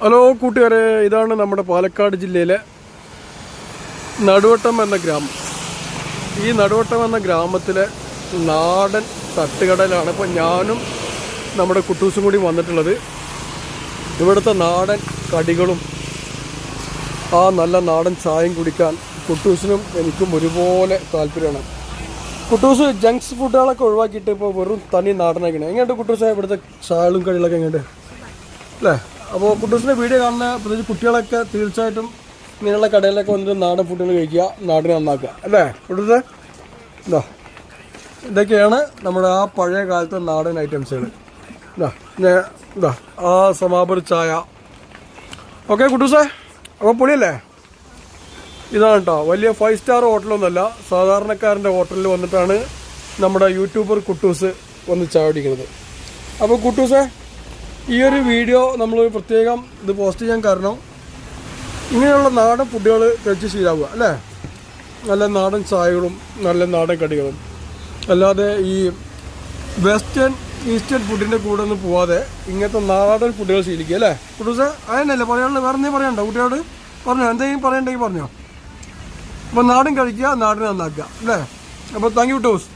Hello കൂട്ടുകാരെ, ഇതാണ് നമ്മുടെ പാലക്കാട് ജില്ലയിലെ നടുവട്ടം എന്ന ഗ്രാമം. ഈ നടുവട്ടം എന്ന ഗ്രാമത്തിലെ നാടൻ തട്ടുകടയിലാണ് ഇപ്പോൾ ഞാനും നമ്മുടെ കുട്ടൂസും കൂടി വന്നിട്ടുള്ളത്. ഇവിടുത്തെ നാടൻ കടികളും ആ നല്ല നാടൻ ചായയും കുടിക്കാൻ കുട്ടൂസിനും എനിക്കും ഒരുപോലെ താല്പര്യമാണ്. കുട്ടൂസ് ജങ്ക്സ് ഫുഡുകളൊക്കെ ഒഴിവാക്കിയിട്ട് ഇപ്പോൾ വെറും തനി നാടനായിക്കണേ. എങ്ങനെയുണ്ട് കുട്ടൂസ് ഇവിടുത്തെ ചായകളും കടികളൊക്കെ എങ്ങനെയുണ്ട് അല്ലേ? അപ്പോൾ കുട്ടൂസിൻ്റെ വീഡിയോ കാണുന്ന പ്രത്യേകിച്ച് കുട്ടികളൊക്കെ തീർച്ചയായിട്ടും ഇങ്ങനെയുള്ള കടയിലൊക്കെ വന്നിട്ട് നാടൻ ഫുഡുകൾ കഴിക്കുക, നാടിനെ നന്നാക്കുക അല്ലേ കുട്ടൂസ്? ഇതൊക്കെയാണ് നമ്മുടെ ആ പഴയ കാലത്തെ നാടൻ ഐറ്റംസുകൾ. ആ സമാപർ ചായ. ഓക്കെ കുട്ടൂസേ, അപ്പോൾ പൊളിയല്ലേ? ഇതാണ് കേട്ടോ, വലിയ 5 സ്റ്റാർ ഹോട്ടലൊന്നുമല്ല, സാധാരണക്കാരൻ്റെ ഹോട്ടലിൽ വന്നിട്ടാണ് നമ്മുടെ യൂട്യൂബർ കുട്ടൂസ് വന്ന് ചായ കുടിക്കുന്നത്. അപ്പോൾ കുട്ടൂസേ, ഈ ഒരു വീഡിയോ നമ്മൾ പ്രത്യേകം ഇത് പോസ്റ്റ് ചെയ്യാൻ കാരണം ഇങ്ങനെയുള്ള നാടൻ ഫുഡുകൾ കഴിച്ച് ശീലാവുക അല്ലേ? നല്ല നാടൻ ചായകളും നല്ല നാടൻ കടികളും, അല്ലാതെ ഈ വെസ്റ്റേൺ ഈസ്റ്റേൺ ഫുഡിൻ്റെ കൂടെ ഒന്നും പോവാതെ ഇങ്ങനത്തെ നാടൻ ഫുഡുകൾ ശീലിക്കുക അല്ലേ കുട്ടൂസേ? അതിനല്ലേ പറയാനുള്ളത്? വേറെ എന്തെങ്കിലും പറയണ്ടോ കുട്ടിയോട്? പറഞ്ഞോ, എന്തെങ്കിലും പറയണ്ടെങ്കിൽ പറഞ്ഞോ. അപ്പോൾ നാടൻ കഴിക്കുക, നാടിനെ നന്നാക്കുക അല്ലേ? അപ്പോൾ താങ്ക് യു കുട്ടൂസ്.